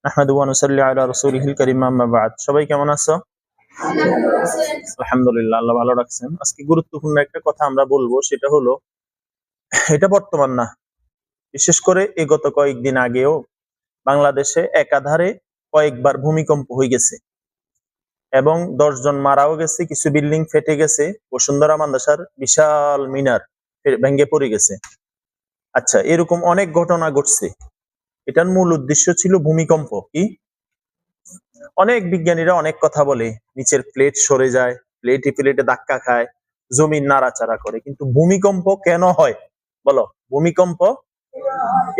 আহমাদুহু ওয়া নুসাল্লি আলা রাসূলিহিল কারীম, আম্মা বা'দ। সবাই কেমন আছো? আলহামদুলিল্লাহ, আল্লাহ ভালো রাখছেন। আজকে গুরুত্বপূর্ণ একটা কথা আমরা বলবো, সেটা হলো, এটা বর্তমান না, বিশেষ করে গত কয়েকদিন আগেও বাংলাদেশে একাধারে কয়েকবার ভূমিকম্প হয়ে গেছে এবং 10 জন মারাও গেছে, কিছু বিল্ডিং ফেটে গেছে, বসুন্ধরা মাদ্রাসার বিশাল মিনার ভেঙে পড়ে গেছে। আচ্ছা, এরকম অনেক ঘটনা ঘটছে। এটার মূল উদ্দেশ্য ছিল ভূমিকম্প কি, অনেক বিজ্ঞানীরা অনেক কথা বলে, নিচের প্লেট সরে যায়, প্লেটে ধাক্কা খায়, জমিন নাড়াচাড়া করে, কিন্তু ভূমিকম্প কেন হয় বলো? ভূমিকম্প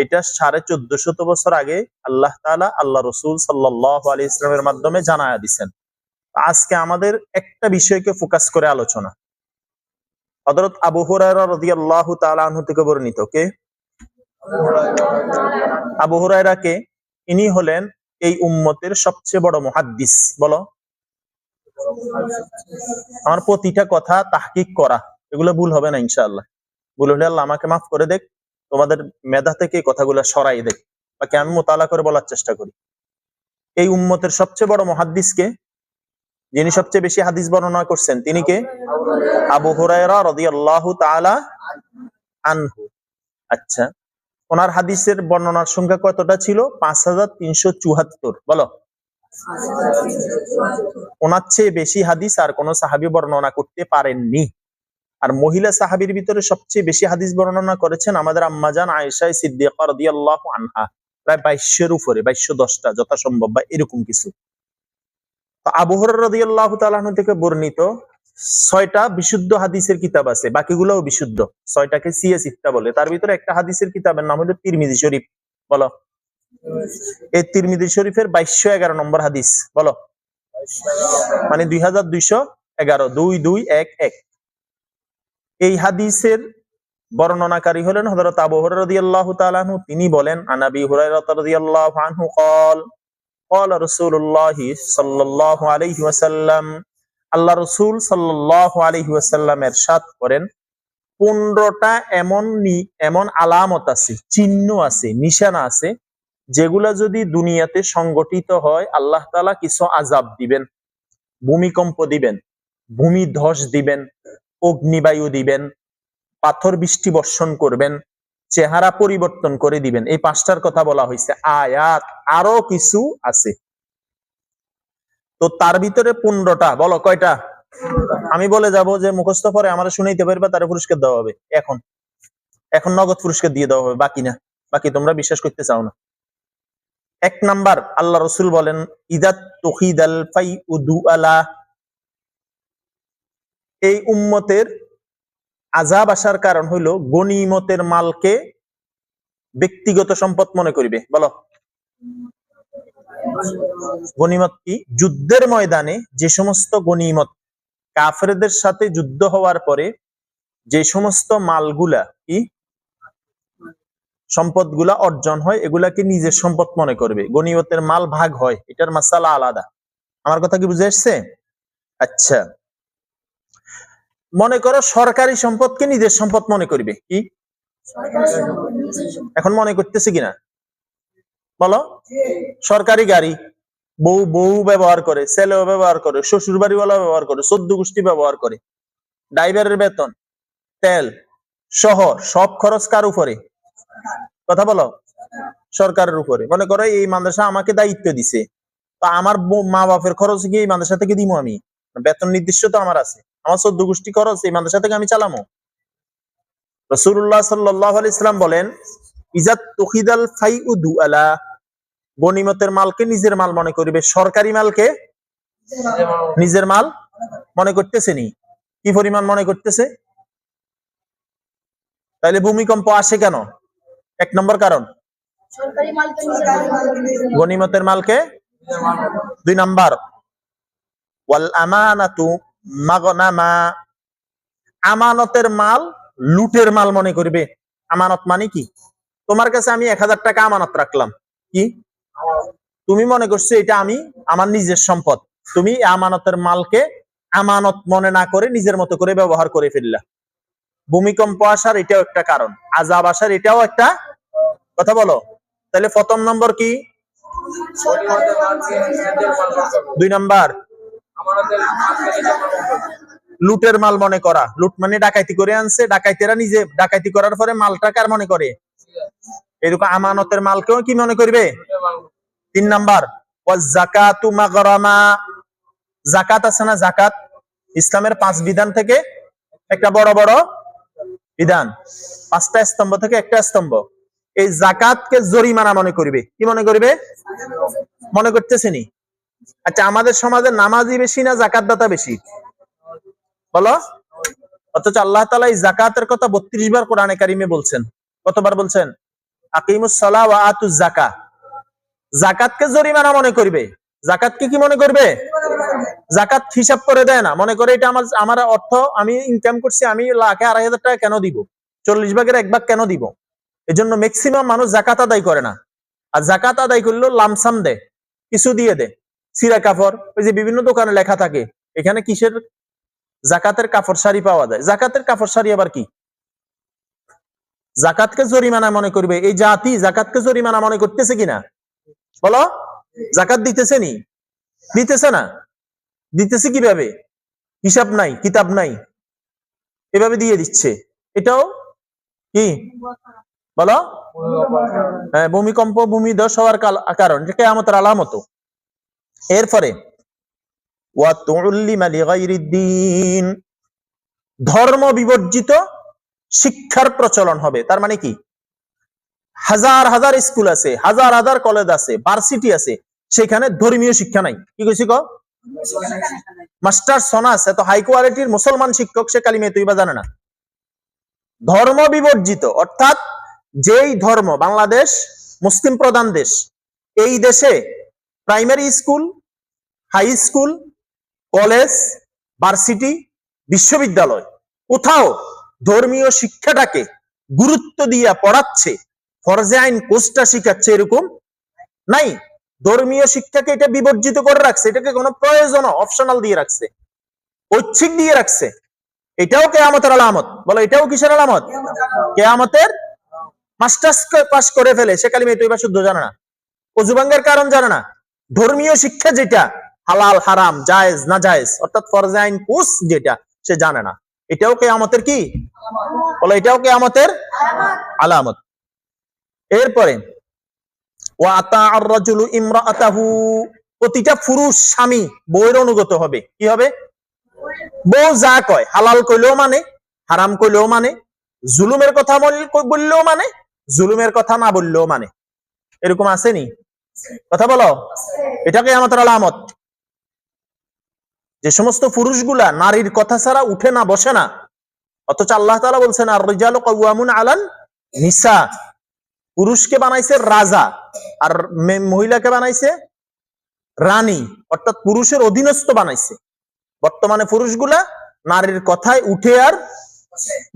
এটা 1450 বছর আগে আল্লাহ তাআলা আল্লাহ রাসূল সাল্লাল্লাহু আলাইহি ইসলামের মাধ্যমে জানায়া দিয়েছেন। আজকে আমাদের একটা বিষয়কে ফোকাস করে আলোচনা। হযরত আবু হুরায়রা রাদিয়াল্লাহু তাআলা আনহু থেকে বর্ণিত, কে? আবু হুরায়রা কে? ইনি হলেন এই উম্মতের সবচেয়ে বড় মুহাদ্দিস। বলো, আমার প্রতিটা কথা তাহকিক করা, এগুলো ভুল হবে না ইনশাআল্লাহ। ভুল হলে আল্লাহ আমাকে মাফ করে দেখ, তোমাদের মেধা থেকে কথাগুলো সরাই দেখ, বাকি আমি মুতালা করে বলার চেষ্টা করি। এই উম্মতের সবচেয়ে বড় মুহাদ্দিস কে? যিনি সবচেয়ে বেশি হাদিস বর্ণনা করছেন, তিনি কে? আবু হুরায়রা রাদিয়াল্লাহু তাআলা আনহু। আচ্ছা, ওনার হাদিসের বর্ণনার সংখ্যা কতটা ছিল? 5374। বলো, ওনার চেয়ে বেশি হাদিস আর কোন সাহাবী বর্ণনা করতে পারেননি। আর মহিলা সাহাবীর ভিতরে সবচেয়ে বেশি হাদিস বর্ণনা করেছেন আমাদের আম্মাজান আয়েশা সিদ্দিকা রাদিয়াল্লাহু আনহা, প্রায় 2200-এর উপরে, 2210টা যথাসম্ভব বা এরকম কিছু। তো আবু হুরায়রা রাদিয়াল্লাহু তাআলা আনহু থেকে বর্ণিত 6টা বিশুদ্ধ হাদিসের কিতাব আছে, বাকিগুলোও বিশুদ্ধ। 6টাকে সিত্তা বলে। তার ভিতরে একটা হাদিসের কিতাবের নাম হলো তিরমিজি শরীফ। বলো, এই তিরমিজি শরীফের 2211 নম্বর হাদিস। বলো, মানে 2211, 2211। এই হাদিসের বর্ণনাকারী হলেন হযরত আবু হুরায়রা রাদিয়াল্লাহু তাআলা আনহু। তিনি বলেন, আনাবি হুরায়রা রাদিয়াল্লাহু আনহু قال قال رسول الله صلى الله عليه وسلم, আল্লাহ রাসূল সাল্লাল্লাহু আলাইহি ওয়াসাল্লাম ইরশাদ করেন, 15টা এমন আলামত আছে, চিহ্ন আছে, নিশানা আছে, যেগুলা যদি দুনিয়াতে সংগঠিত হয় আল্লাহ তাআলা কিছু আযাব দিবেন, ভূমিকম্প দিবেন, ভূমি ধস দিবেন, অগ্নিবায়ু দিবেন, পাথর বৃষ্টি বর্ষণ করবেন, চেহারা পরিবর্তন করে দিবেন। এই 5টার কথা বলা হয়েছে। আয়াত আরো কিছু আছে, তো তার ভিতরে 15টা। বলো কয়টা? আমি বলে যাব যে মুখস্থ পরে আমার শুনাইতে পারবে, তার পুরস্কার দেওয়া হবে। এখন নগদ পুরস্কার দিয়ে দেওয়া হবে, বাকি না। বাকি তোমরা বিশ্বাস করতে চাও না। 1 নাম্বার, আল্লাহ রাসূল বলেন, ইদাত তুখিদাল ফাইউদু আলা, এই উম্মতের আযাব আসার কারণ হইল গনিমতের মালকে ব্যক্তিগত সম্পদ মনে করিবে। বলো, গনিমত কি? যুদ্ধের ময়দানে যে সমস্ত গনিমত, কাফেরদের সাথে যুদ্ধ হওয়ার পরে যে সমস্ত মালগুলা কি সম্পদগুলা অর্জন হয়, এগুলাকে নিজের সম্পদ মনে করবে। গনিমতের মাল ভাগ হয়, এটার মাসালা আলাদা। আমার কথা কি বুঝে আসছে? আচ্ছা, মনে করো সরকারি সম্পদকে নিজের সম্পদ মনে করবে। কি এখন মনে করতেছে কিনা বলো? সরকারি গাড়ি বউ ব্যবহার করে, ছেলেও ব্যবহার করে, শ্বশুর বাড়িওয়ালা ব্যবহার করে, 14 গোষ্ঠী ব্যবহার করে, ড্রাইভারের বেতন, তেল, শহর, সব খরচ কার উপরে? কথা বলো, সরকারের উপরে। মনে করো এই মাদ্রাসা আমাকে দায়িত্ব দিছে, তো আমার মা বাপের খরচ কি এই মাদ্রাসা থেকে দিমু আমি? বেতন নির্দিষ্ট তো আমার আছে, আমার 14 গোষ্ঠী খরচ এই মাদ্রাসা থেকে আমি চালামো। রাসূলুল্লাহ সাল্লাল্লাহু আলাইহি ওয়াসাল্লাম বলেন, ইজাত তুখিদাল ফাইউদু আলা, গনিমতের মালকে নিজের মাল মনে করিবে। সরকারি মালকে নিজের মাল মনে করতেছে নি? কি পরিমাণ মনে করতেছে? তাহলে ভূমিকম্প আসে কেন? 1 নম্বর কারণ, গনিমতের মালকে। 2 নাম্বার, ওয়াল আমানাতু মাগনামা, আমানতের মাল লুটের মাল মনে করবে। আমানত মানে কি? তোমার কাছে আমি 1000 টাকা আমানত রাখলাম, কি তুমি মনে করছো এটা আমি আমার নিজের সম্পদ, তুমি আমানতের মালকে আমানত মনে না করে নিজের মতো করে ব্যবহার করে ফেললা। ভূমিকম্প আসার এটাও একটা কারণ, আযাব আসার এটাও একটা। কথা বলো, তাহলে প্রথম নম্বর কি? 2 নম্বর লুটের মাল মনে করা। লুট মানে ডাকাতি করে আনছে, ডাকাইতেরা নিজে ডাকাতি করার পরে মালটা কার মনে করে? এরকম আমানতের মালকেও কি মনে করবে? 3 নাম্বার ওয়াজ-যাকাতু মাগরামা। যাকাত আছে না, যাকাত ইসলামের 5 বিধান থেকে একটা বড় বড় বিধান, 5টা স্তম্ভ থেকে একটা স্তম্ভ। এই যাকাতকে জরিমানা মনে করবে। কি মনে করবে? মনে করতেছেনি? আচ্ছা, আমাদের সমাজে নামাজি বেশি না যাকাত দাতা বেশি? বলো। অথচ আল্লাহ তাআলা এই যাকাতের কথা 32 বার কোরআনে কারিমে বলছেন। কতবার বলছেন? আকিমুস সালাহ ওয়া আতুজ যাকাত। যাকাতকে জরিমানা মনে করবে। যাকাতকে কি মনে করবে? যাকাত হিসাব করে দেয় না, মনে করে এটা আমার অর্থ, আমি ইনকাম করছি, আমি লাখে 2,500 টাকা কেন দিব, 40 ভাগের 1 ভাগ কেন দিব? এজন্য ম্যাক্সিমাম মানুষ যাকাত আদায় করে না। আর যাকাত আদায় করলেও লামসাম দেয়, কিছু দিয়ে দেয়, সিরা কাপড়। ওই যে বিভিন্ন দোকানে লেখা থাকে এখানে কিসের যাকাতের কাপড় শাড়ি পাওয়া যায়। যাকাতের কাপড় শাড়ি আবার কি? যাকাতকে জরিমানা মনে করবে। এই জাতি যাকাতকে জরিমানা মনে করতেছে কিনা বলো? যাকাত দিতেছে নি? দিতেছে না। দিতেছে কিভাবে? হিসাব নাই, কিতাব নাই, এভাবে দিয়ে দিচ্ছে। এটাও কি বলো? হ্যাঁ, ভূমিকম্প, ভূমিধস হওয়ার কারণ, এটা কিয়ামতের আলামত। এরপরে ওয়াতুল্লিমা লিগাইরিদ্দিন, ধর্ম বিবর্জিত শিক্ষার প্রচলন হবে। তার মানে কি? হাজার হাজার স্কুল আছে, হাজার হাজার কলেজ আছে, ভার্সিটি আছে, সেখানে ধর্মীয় শিক্ষা নাই। কি কইছি গো? মাস্টার সোনাস এত হাই কোয়ালিটির মুসলমান শিক্ষক, সে কালিমা তুই বা জানে না। ধর্ম বিবর্জিত অর্থাৎ যেই ধর্ম, বাংলাদেশ মুসলিম প্রধান দেশ, এই দেশে primary school, high school, college, varsity, বিশ্ববিদ্যালয় কোথাও ধর্মীয় শিক্ষাটাকে গুরুত্ব দিয়ে পড়াচ্ছে, ফরজে আইন কোর্সটা শিখাচ্ছে, এরকম নাই। ধর্মীয় শিক্ষাকে এটা বিবর্জিত করে রাখছে, এটাকে কোনো প্রয়োজন অপশনাল দিয়ে রাখছে, ঐচ্ছিক দিয়ে রাখছে। এটাও কিয়ামতের আলামত। বলো, এটাও কিসের আলামত? কিয়ামতের। মাস্টার্স পাস করে ফেলে, সে কালিমা তৈবা শুদ্ধ জানে না, ওযু ভাঙ্গার কারণ জানে না। ধর্মীয় শিক্ষা যেটা হালাল হারাম জায়েজ না জায়েজ, অর্থাৎ ফরজে আইন কোর্স যেটা, সে জানে না। এটাও কিয়ামতের কি? বলো, এটাও কিয়ামতের আলামত। এরপরে ওয়া আতাআর রাজুলু ইমরাআতাহু, প্রতিটা পুরুষ স্বামী বউয়ের অনুগত হবে। কি হবে? বউ যা কয়, হালাল কইলেও মানে, হারাম কইলেও মানে, জুলুমের কথা বললেও মানে, জুলুমের কথা না বললেও মানে। এরকম আসেনি? কথা বলো। এটা কিয়ামতের আলামত। যে সমস্ত পুরুষগুলা নারীর কথা ছাড়া উঠে না, বসে না, অথচ আল্লাহ তাআলা বলছেন আর রিজালু কাওয়ামুন আলান নিসা। পুরুষকে বানাইছে রাজা আর মহিলাকে বানাইছে রানী, অর্থাৎ পুরুষের অধীনস্থ বানাইছে। বর্তমানে পুরুষগুলা নারীর কথায় উঠে আর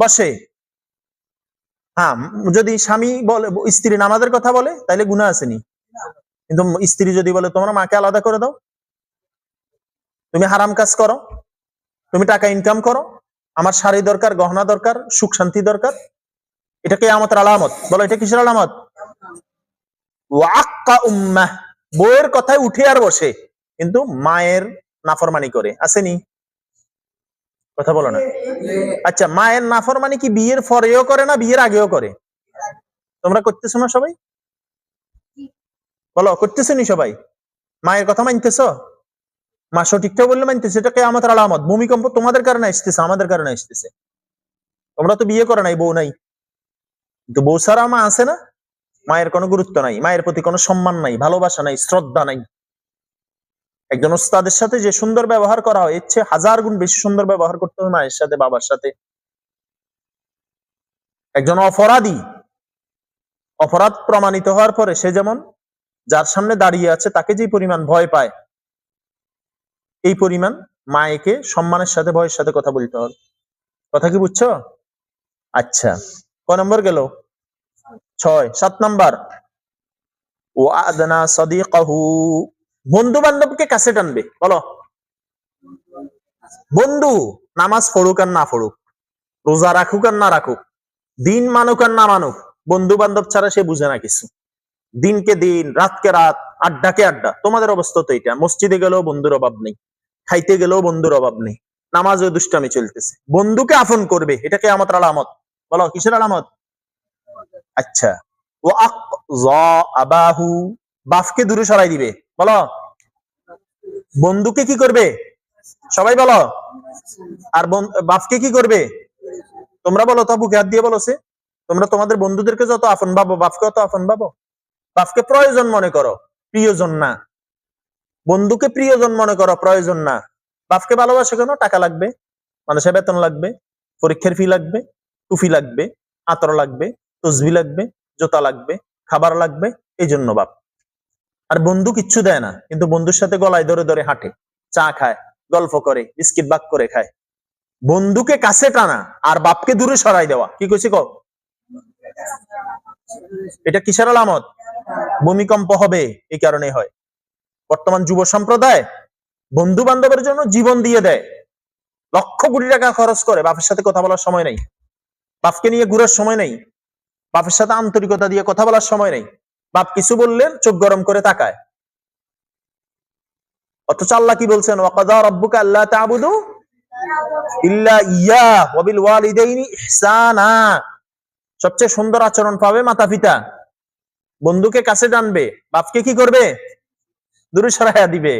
বসে। হ্যাঁ, যদি স্বামী বলে, স্ত্রী নামাজের কথা বলে, তাইলে গুনাহ আসেনি। কিন্তু স্ত্রী যদি বলে তোমরা মাকে আলাদা করে দাও, তুমি হারাম কাজ করো, তুমি টাকা ইনকাম করো, আমার শাড়ি দরকার, গহনা দরকার, সুখ শান্তি দরকার, এটা কিয়ামতের আলামত। বলো, এটা কিসের আলামত? ওয়াক্কা উম্মাহ, বউয়ের কথায় উঠে আর বসে, কিন্তু মায়ের নাফরমানি করে। আসেনি? কথা বলো না। আচ্ছা, মায়ের নাফরমানি কি বিয়ের পরেও করে না বিয়ের আগেও করে? তোমরা করতেছো না সবাই? বলো, করতেছো নি সবাই? মায়ের কথা মানতেছো? মা সঠিকটা বললে মানতেছে, এটা কিয়ামতের আলামত। ভূমিকম্প তোমাদের কারণে আসতেছে, আমাদের কারণে আসতেছে। তোমরা তো বিয়ে করো নাই, বউ নাই, কিন্তু বউ ছাড়া মা আছে না। মায়ের কোনো গুরুত্ব নাই, মায়ের প্রতি কোনো সম্মান নাই, ভালোবাসা নাই, শ্রদ্ধা নাই। একজন ওস্তাদের সাথে যে সুন্দর ব্যবহার করা হয়, এর চেয়ে 1000 গুণ বেশি সুন্দর ব্যবহার করতে হবে মায়ের সাথে, বাবার সাথে। একজন অপরাধী, অপরাধ প্রমাণিত হওয়ার পরে সে যেমন যার সামনে দাঁড়িয়ে আছে তাকে যে পরিমাণ ভয় পায়, এই পরিমাণ মায়েকে সম্মানের সাথে, ভয়ের সাথে কথা বলতে হবে। কথা কি বুঝছো? আচ্ছা, কয় নম্বর গেল? 6। 7 নাম্বার ওয়াদনা সাদিকাহু, বন্ধু বান্ধবকে কাছে টানবে। বলো, বন্ধু নামাজ পড়ুক আর না পড়ুক, রোজা রাখুক আর না রাখুক, দিন মানুক আর না মানুক, বন্ধু বান্ধব ছাড়া সে বুঝে না কিছু। দিনকে দিন, রাতকে রাত, আড্ডাকে আড্ডা। তোমাদের অবস্থা তো এটা, মসজিদে গেলেও বন্ধুর অভাব নেই, খাইতে গেলেও বন্ধুর অভাব নেই, নামাজে দুষ্টামি চলতেছে। বন্ধুকে আপন করবে, এটা কিয়ামতের আলামত। বলো কিসের আলামত? আচ্ছা, ও আবাহু, বাপকে দূরে সরাই দিবে। বলো, বন্ধুকে কি করবে? সবাই বলো। আর বাপকে কি করবে? তোমরা বলো তো, বুকে হাত দিয়ে বলো সে। তোমরা তোমাদের বন্ধুদেরকে যত আপন ভাবো, বাপকে অত আপন ভাবো। বাপকে প্রয়োজন মনে করো, প্রিয়জন না। বন্ধুকে প্রিয়জন মনে করো, প্রয়োজন না। বাপকে ভালোবাসে কেন? টাকা লাগবে, মানুষের বেতন লাগবে, পরীক্ষার ফি লাগবে, টুফি লাগবে, আতর লাগবে, তসবি লাগবে, জোতা লাগবে, খাবার লাগবে, এই জন্য বাপ। আর বন্ধু কিচ্ছু দেয় না, কিন্তু বন্ধুর সাথে গলায় ধরে ধরে হাঁটে, চা খায়, গল্প করে, বিস্কিট বাক করে খায়। বন্ধুকে কাছে টানা আর বাপকে দূরে সরাই দেওয়া, কি কইছি কও? এটা কিসের আলামত? ভূমিকম্প হবে, এই কারণে হয়। বর্তমান যুব সম্প্রদায় বন্ধু বান্ধবের জন্য জীবন দিয়ে দেয়, লক্ষ কোটি টাকা খরচ করে, বাপের সাথে কথা বলার সময় নেই, বাপকে নিয়ে ঘুরার সময় নেই, বাপের সাথে আন্তরিকতা দিয়ে কথা বলার সময় নেই। বাপ কিছু বললে চোখ গরম করে তাকায়। অথচ আল্লাহ কি বলছেন? ওয়াকাযা রাব্বুকা আল্লা তা'বুদু ইল্লা ইয়্যাহ ওয়া বিল ওয়ালিদাইনি ইহসানা। সবচেয়ে সুন্দর আচরণ পাবে মাতা পিতা। বন্ধুকে কাছে টানবে, বাপকে কি করবে? দূরে সরাইয়া দিবে।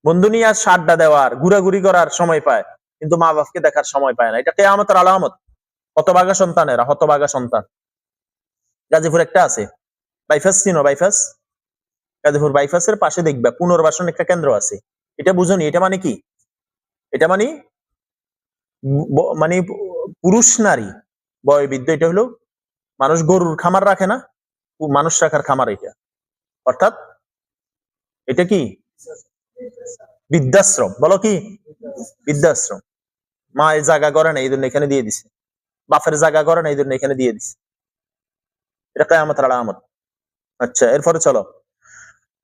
বন্ধু নিয়ে আর আড্ডা দেওয়ার, ঘুরাঘুরি করার সময় পায়, কিন্তু মা বাপকে দেখার সময় পায় না। এটা কিয়ামতের আলামত। হতভাগা সন্তানেরা, হতভাগা সন্তান। গাজীপুর একটা আছে, বাইপাস, চিনো বাইপাস? গাজীপুর বাইপাসের পাশে দেখবা পুনর্বাসন একটা কেন্দ্র আছে। এটা বুঝনি, এটা মানে কি? এটা মানে মানে পুরুষ নারী বয়বৃদ্ধ। এটা হলো, মানুষ গরুর খামার রাখে না, মানুষ রাখার খামার এটা। অর্থাৎ এটা কি? বৃদ্ধাশ্রম। বলো কি? বৃদ্ধাশ্রম। মায়ের জায়গা করে না, এই জন্য এখানে দিয়ে দিছে। বাপের জায়গা করে না, এই জন্য এখানে দিয়ে দিছে। এটা কিয়ামতের আলামত। আচ্ছা, এরপরে চলো।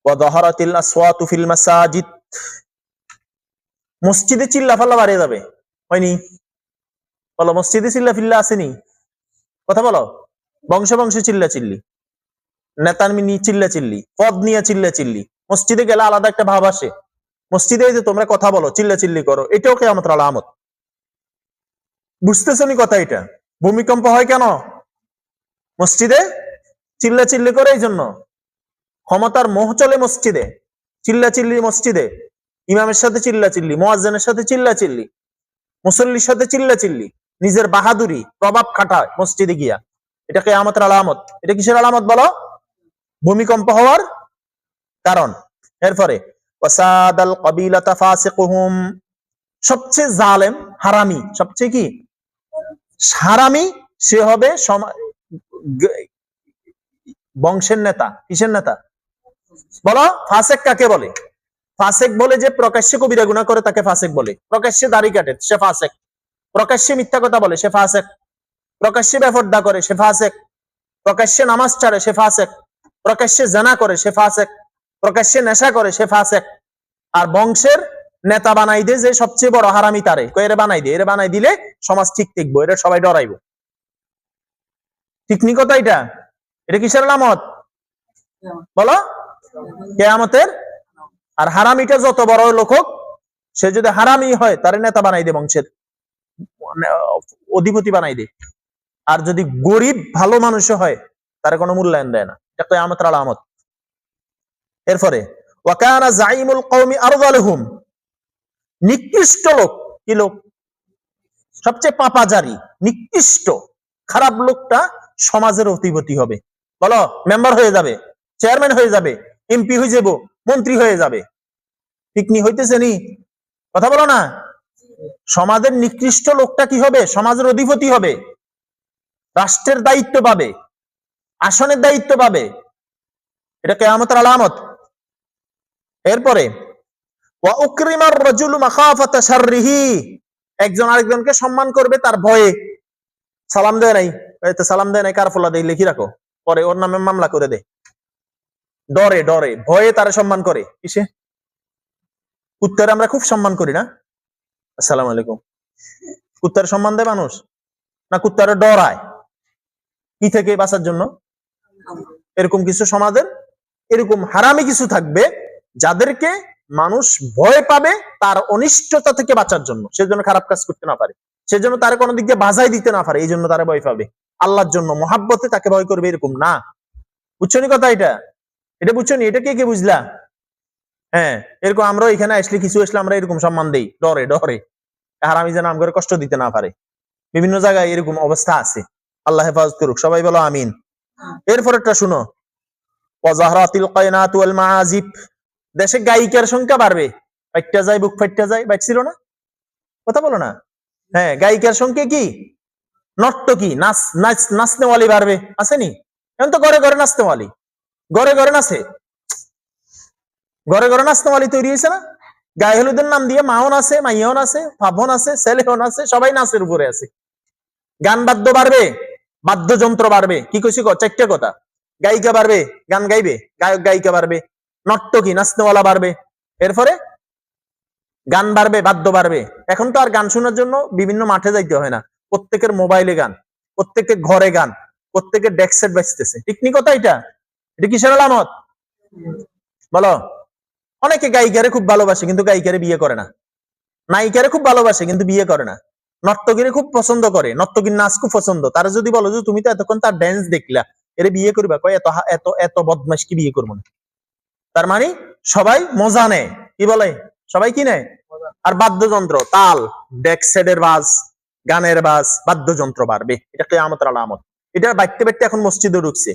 ওয়াযাহারাতিল আসওয়াতু ফিল মাসাজিদ, মসজিদে চিল্লাফাল্লা বাড়িয়ে যাবে। হয়নি? বলো, মসজিদে চিল্লা ফিল্লা আসেনি? কথা বলো। বংশে বংশে চিল্লা চিল্লি, নেতা নিয়ে চিল্লা চিল্লি, পদ নিয়ে চিল্লা চিল্লি। মসজিদে গেলে আলাদা একটা ভাব আসে। মসজিদে যে তোমরা কথা বলো, চিল্লা চিল্লি করো, এটাও কিয়ামতের আলামত। বুঝতেছো নি কথা? এটা ভূমিকম্প হয় কেন? মসজিদে চিল্লা চিল্লি করে, এই জন্য। ক্ষমতার মোহ চলে মসজিদে, চিল্লা চিল্লি মসজিদে, ইমামের সাথে চিল্লা চিল্লি, মুয়াজ্জিনের সাথে চিল্লা চিল্লি, মুসল্লির সাথে চিল্লা চিল্লি, নিজের বাহাদুরি প্রভাব খাটায় মসজিদে গিয়া। এটা কিয়ামতের আলামত। এটা কিসের আলামত বলো? ভূমিকম্প হওয়ার কারণ। এরপরে ওয়াসাদাল কাবিলাতা ফাসিকুহুম, সবচেয়ে জালেম হারামি, সবচেয়ে কি হারামি সে হবে বংশের নেতা। কিসের নেতা বলো? ফাসেক কাকে বলে? ফাসেক বলে যে প্রকাশ্যে কবিরা গুনাহ করে তাকে ফাসেক বলে, প্রকাশ্যে দাড়ি কাটে সে ফাসেক, প্রকাশ্যে মিথ্যা কথা বলে সে ফাসেক, প্রকাশ্যে বেপরদা করে সে ফাসেক, প্রকাশ্যে নামাজ ছাড়ে সে ফাসেক, প্রকাশ্যে জানা করে সে ফাসেক, প্রকাশ্যে নেশা করে সে ফাসেক। আর বংশের নেতা বানাই দে যে সবচেয়ে বড় হারামি, তারে এরে বানাই দে, এরে বানাই দিলে সমাজ ঠিক থাকবো, এরা সবাই ডরাইবো। ঠিক নি কথা? এটা এটা কিসের আলামত বলো? কিয়ামতের। আর হারামিটা যত বড় লোক হোক, সে যদি হারামি হয় তার নেতা বানাই দে, বংশের অধিপতি বানাই দে। আর যদি গরিব ভালো মানুষ হয় তার কোনো মূল্যায়ন দেয় না। এটা কিয়ামতের আলামত। এরপরে ওয়াকানা জাইমুল কওমি আরযালুহুম, নিকৃষ্ট লোক। কি লোক? সবচেয়ে পাপাজারি, নিকৃষ্ট খারাপ লোকটা সমাজের অধিপতি হবে। বলো, মেম্বার হয়ে যাবে, চেয়ারম্যান হয়ে যাবে, এমপি হয়ে যাব, মন্ত্রী হয়ে যাবে। ঠিক নি? হইতেছে নি? কথা বলো না। সমাজের নিকৃষ্ট লোকটা কি হবে? সমাজের অধিপতি হবে, রাষ্ট্রের দায়িত্ব পাবে, আসনের দায়িত্ব পাবে। এটা কিয়ামতের আলামত। এরপরে ওয়া উকরিমার রাজুলু মাখাফাতা শাররিহি, একজন আরেকজনকে সম্মান করবে তার ভয়ে। সালাম দেয় নাই, এতে সালাম দেয় নাই, কারফলা দেয়, লিখি রাখো, পরে ওর নামে মামলা করে দে। ডরে ডরে ভয়ে তারা সম্মান করে। কিসে? কুত্তার আমরা খুব সম্মান করি না? আসসালামু আলাইকুম। কুত্তার সম্মান দেয় মানুষ না? কুত্তারে ডরায় কি থেকে? বাঁচার জন্য। এরকম কিছু সমাজের এরকম হারামি কিছু থাকবে যাদেরকে মানুষ ভয় পাবে তার অনিষ্টতা থেকে বাঁচার জন্য, সেজন্য খারাপ কাজ করতে না পারে, সেজন্য তার কোনো দিক দিয়ে বাজাই দিতে না পারে, এই জন্য তারা ভয় পাবে। আল্লাহর জন্য মহাব্বতে তাকে ভয় করবে এরকম না। বুঝছো নি কথা? এটা বুঝছো নি? এটা কে কে বুঝলা? হ্যাঁ, এরকম আমরা এখানে আসলে কিছু আসলে আমরা এরকম সম্মান দেই ডরে ডরে, হারামি যেন আমাকে কষ্ট দিতে না পারে। বিভিন্ন জায়গায় এরকম অবস্থা আছে। আল্লাহ হেফাজত করুক, সবাই বলো আমিন। এরপর একটা শুনো, ওয়াজাহরাতিল কায়নাত ওয়াল মাআজিব, দেশে গায়িকার সংখ্যা বাড়বে। ফাইটটা যায়, বুক ফাইটটা যায়, বাইটছিল না? কথা বলো না? হ্যাঁ, গায়িকার সংখ্যা কি? নর্তকী, নাচনেওয়ালি বাড়বে, আসেনি? এখন তো ঘরে ঘরে নাচনেওয়ালি, ঘরে ঘরে নাচে, ঘরে ঘরে নাচনেওয়ালি তৈরি হয়েছে না? গায়ে হলুদের নাম দিয়ে মাও নাচে, মাইয়াও নাচে, ফাফও নাচে, ছেলেও নাচে, সবাই নাচের উপরে আছে। গান বাদ্য বাড়বে, বাদ্যযন্ত্র বাড়বে। কি কইছি? চারটে কথা। গায়িকা বাড়বে, গান গাইবে, গায়ক গায়িকা বাড়বে, নর্তকী নাচনেওয়ালা বাড়বে, এরপরে গান বাড়বে, বাদ্য বাড়বে। এখন তো আর গান শোনার জন্য বিভিন্ন মাঠে যাইতে হয় না, প্রত্যেকের মোবাইলে গান, প্রত্যেকের ঘরে গান, প্রত্যেকের ডেস্ক সেট বাজতেছে। ঠিক নি কথা? এটা কিসের আলামত বলো? অনেকে গায়িকারে খুব ভালোবাসে কিন্তু গায়িকারে বিয়ে করে না, নায়িকারে খুব ভালোবাসে কিন্তু বিয়ে করে না, নর্তকীরে খুব পছন্দ করে, নর্তকীর নাচ খুব পছন্দ, তারা যদি বলো যে তুমি তো এতক্ষণ তার ড্যান্স দেখলা, এরে বিয়ে করবা, কয় এত এত এত বদমাশ কি বিয়ে করবো না। তার মানে সবাই মজা নেয়, কি বলে সবাই কি নেয়? আর বাদ্যযন্ত্র, তাল, ডেক সেটের বাজ, গানের বাজ, বাদ্যযন্ত্র বাড়বে। এটা কিয়ামতের আলামত। এটা বাইতে বাইতে এখন মসজিদে ঢুকছে,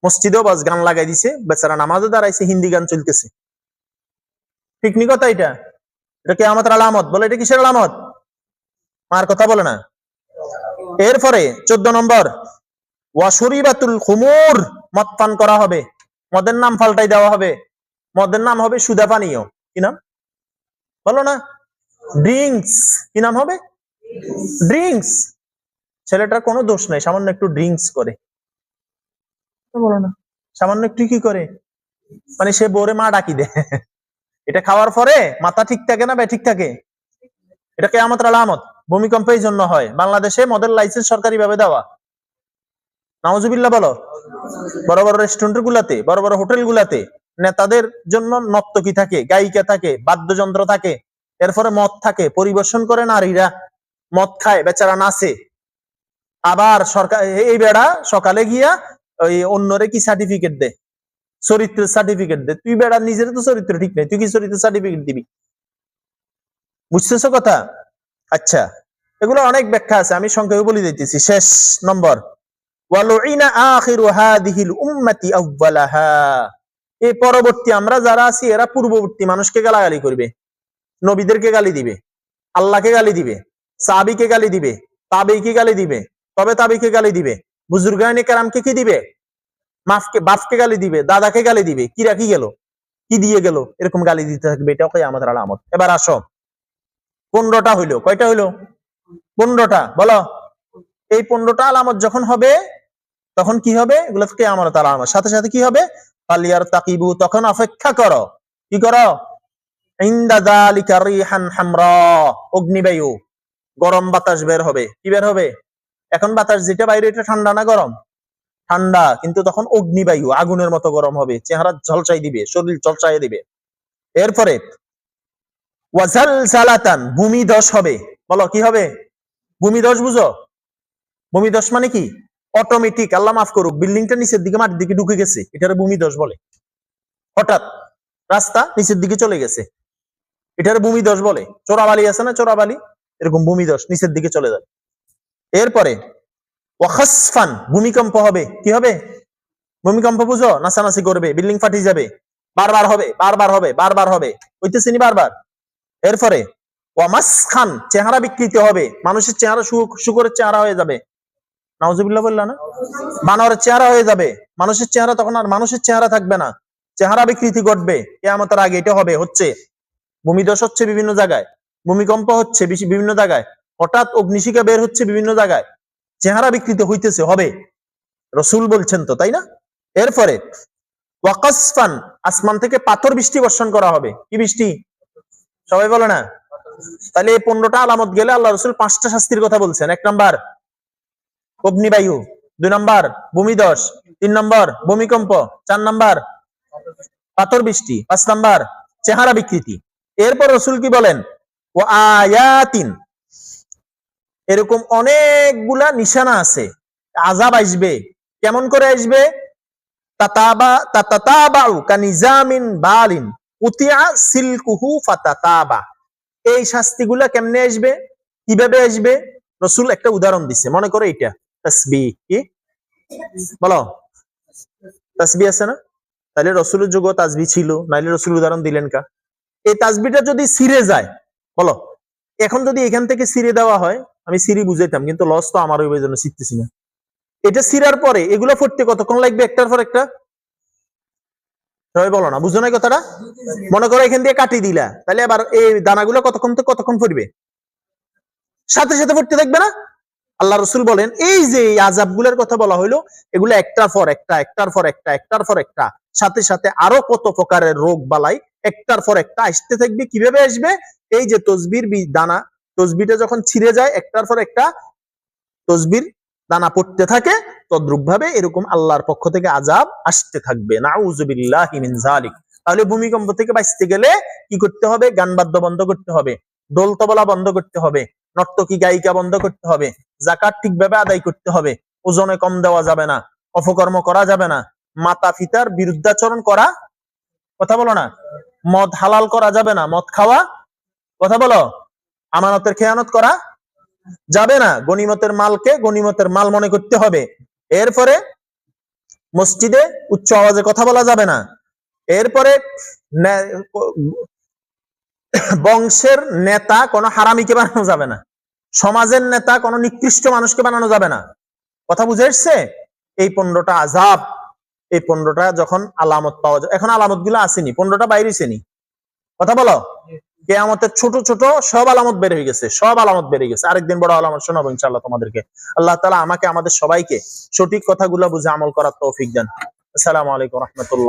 মসজিদেও বাস গান লাগাই দিছে, বেচারা নামাজে দাঁড়াইছে, হিন্দি গান চলতেছে। ঠিক নি কথা? এটা কিয়ামতের আলামত। বলে এটা কিসের আলামত? আর কথা বলে না। এরপরে 14 নম্বর, ওয়াশরিবাতুল খুমুর, মদ পান করা হবে, মদের নাম পাল্টাই দেওয়া হবে, মদের নাম হবে সুদা পানীয়। কি নাম বলো না? ড্রিঙ্কস। কি নাম হবে? ড্রিঙ্কস। ছেলেটার কোনো দোষ নাই, সামান্য একটু ড্রিঙ্কস করে, বলো না, সামান্য একটু কি করে, মানে সে বোরে মা ডাকি দেয়। এটা খাওয়ার পরে মাথা ঠিক থাকে না, ঠিক থাকে? এটা কিয়ামতের আলামত। ভূমিকম্প এই জন্য হয়। বাংলাদেশে মদের লাইসেন্স সরকারি ভাবে দেওয়া, নাউজুবিল্লাহ বলো। বড় বড় রেস্টুরেন্ট গুলাতে, বড় বড় হোটেল গুলাতে নেতাদের জন্য নর্তকী থাকে, গায়িকা থাকে, বাদ্যযন্ত্র থাকে, এরপরে মদ থাকে, পরিবেশন করে নারীরা, মদ খায়, বেচারা নাচে। আবার সরকার এই বেড়া সকালে গিয়া ওই অন্যরে কি সার্টিফিকেট দে, চরিত্রের সার্টিফিকেট দে। তুই বেড়া নিজের তো চরিত্র ঠিক নেই, তুই কি চরিত্রের সার্টিফিকেট দিবি? বুঝতেছো কথা? আচ্ছা, এগুলো অনেক ব্যাখ্যা আছে, আমি সংক্ষেপে বলে দিতেছি। শেষ নম্বর, ওয়ালুইনা আখিরু হাদিহিল উম্মতি আউওয়ালাহা, এই পরবর্তী আমরা যারা আছি এরা পূর্ববর্তী মানুষকে গালাগালি করবে, নবীদেরকে গালি দিবে, আল্লাহকে গালি দিবে, সাহাবীকে গালি দিবে, তাবেঈকে গালি দিবে, তবে তাবেঈকে গালি দিবে, বুজুর্গানে কেরামকে কি দিবে, বাপকে গালি দিবে, দাদাকে গালি দিবে, কি রাখি গেল, কি দিয়ে গেল, এরকম গালি দিতে থাকবে। এটাও কিয়ামতের আলামত। এবার আসো, 15টা হইলো। কয়টা হইলো? 15টা। বলো, এই 15টা আলামত যখন হবে তখন কি হবে? এগুলো কিয়ামতের আলামত। সাথে সাথে কি হবে? ফালিয়ার তাকিবু, তখন অপেক্ষা করো। কি করো? ইনদা যালিকা রিহান হামরা, অগ্নিবায়ু, গরম বাতাস বের হবে। কি বের হবে? এখন বাতাস যেটা বাইরে এটা ঠান্ডা না গরম? ঠান্ডা, কিন্তু তখন অগ্নিবায়ু, আগুনের মতো গরম হবে, চেহারা ঝলসাই দিবে, শরীর ঝলসাই দিবে। এরপরে ওয়াজালজালাতান, ভূমিধস হবে। বলো কি হবে? ভূমিধস বুঝো? ভূমিধস মানে কি? অটোমেটিক, আল্লাহ মাফ করুক, বিল্ডিংটা নিচের দিকে মাটির দিকে ঢুকে গেছে, এটারে ভূমিধস বলে। হঠাৎ রাস্তা নিচের দিকে চলে গেছে, এটারে ভূমিধস বলে। চোরাবালি আছে না, চোরাবালি, এরকম ভূমিধস নিচের দিকে চলে যাবে। এরপরে ওয়াখাসফান, ভূমিকম্প হবে। কি হবে? ভূমিকম্প বুঝো? নাচানাচি করবে, বিল্ডিং ফাটিয়ে যাবে, বারবার হবে, বারবার হবে, বারবার হবে, হইতেছিনি বারবার। এরপরে ওয়ামাসখান, চেহারা বিকৃতি হবে, মানুষের চেহারা শুকরের চেহারা হয়ে যাবে। নাউজুবিল্লাহ বললা না? বানরের চেহারা হয়ে যাবে, মানুষের চেহারা তখন আর মানুষের চেহারা থাকবে না, চেহারা বিকৃতি ঘটবে। কিয়ামতের আগে এটা হবে, হচ্ছে। ভূমিধস হচ্ছে বিভিন্ন জায়গায়, ভূমিকম্প হচ্ছে বিভিন্ন জায়গায়, হঠাৎ অগ্নিশিখা বের হচ্ছে বিভিন্ন জায়গায়, চেহারা বিকৃতি হইতেছে, হবে। রসুল বলছেন তো, তাই না? এরপরে ওয়াকাসফান, আসমান থেকে পাথর বৃষ্টি বর্ষণ করা হবে। কি বৃষ্টি? সবাই বলে না? তাহলে এই 15টা আলামত গেলে আল্লাহ রসুল 5টা শাস্তির কথা বলছেন। 1 নাম্বার অগ্নিবায়ু, 2 নম্বর ভূমিধস, 3 নম্বর ভূমিকম্প, 4 নম্বর পাথর বৃষ্টি, 5 নম্বর চেহারা বিকৃতি। এরপর রাসূল কি বলেন? ও আয়াতিন, এরকম অনেকগুলা নিশানা আছে, আযাব আসবে। কেমন করে আসবে? তাতাতাবাউ কানিজামিন বালিন উতিয়া সিলকুহু ফাতাতাবা। এই শাস্তিগুলা কেমনে আসবে, কিভাবে আসবে? রাসূল একটা উদাহরণ দিচ্ছে। মনে করো এটা তাসবিহ, কি বলো, তাসবিহ আছে না? তাহলে রাসূলের যুগে তাসবিহ ছিল, নাইলে রাসূল উদাহরণ দিলেন কা? এই তাসবিহটা যদি ছিঁড়ে যায়, বলো, এখন যদি এখান থেকে ছিঁড়ে দেওয়া হয়, আমি ছিঁড়ি বুঝাইতাম, কিন্তু লস তো আমার ওই জন্য ছিঁড়তেছি না। এটা ছিঁড়ার পরে এগুলো ফুটতে কতক্ষণ লাগবে? একটার পর একটা। সবাই বলো না, বুঝো না কথাটা? মনে করো এখান দিয়ে কাটি দিলা, তাহলে আবার এই দানাগুলো কতক্ষণ থেকে কতক্ষণ ফুটবে? সাথে সাথে ফুটতে থাকবে না? আল্লাহ রাসূল বলেন এই যে এই আযাবগুলোর কথা বলা হইলো, এগুলো একটার পর একটা, একটার পর একটা, একটার পর একটা, সাথে সাথে আরো কত প্রকারের রোগ বালাই একটার পর একটা আসতে থাকবে। কিভাবে আসবে? এই যে তসবির দানা, তসবিটা যখন ছিঁড়ে যায় একটার পর একটা তসবির দানা পড়তে থাকে, তদ্রুপ ভাবে এরকম আল্লাহর পক্ষ থেকে আযাব আসতে থাকবে। নাউযুবিল্লাহি মিন যালিক। তাহলে ভূমিকম্প থেকে বাঁচতে গেলে কি করতে হবে? গান বাদ্য বন্ধ করতে হবে, ঢোল তবলা বন্ধ করতে হবে, নর্তকী গায়িকা বন্ধ করতে হবে, যাকাত ঠিকভাবে আদায় করতে হবে, ওজনে কম দেওয়া যাবে না, অপকর্ম করা যাবে না, মাতা পিতার বিরুদ্ধাচরণ করা, কথা বলো না, মদ হালাল করা যাবে না, মদ খাওয়া, কথা বলো, আমানতের খেয়ানত করা যাবে না, গনিমতের মালকে গনিমতের মাল মনে করতে হবে। এরপরে মসজিদে উচ্চ আওয়াজে কথা বলা যাবে না। এরপরে বংশের নেতা কোনো হারামিকে বানানো যাবে না, সমাজের নেতা কোনো নিকৃষ্ট মানুষকে বানানো যাবে না। কথা বুঝে এসছে? এই 15টা আযাব, এই 15টা যখন আলামত পাওয়া যায়, এখন আলামত গুলো আসেনি, 15টা বাইরেছেনি, কথা বলো। কিয়ামতের ছোট ছোট সব আলামত বের হয়ে গেছে, সব আলামত বেরিয়ে গেছে। আরেকদিন বড় আলামত শোনাবো ইনশাআল্লাহ তোমাদেরকে। আল্লাহ তাআলা আমাকে আমাদের সবাইকে সঠিক কথাগুলো বুঝে আমল করার তৌফিক দেন। আসসালামু আলাইকুম ওয়া রাহমাতুল্লাহ।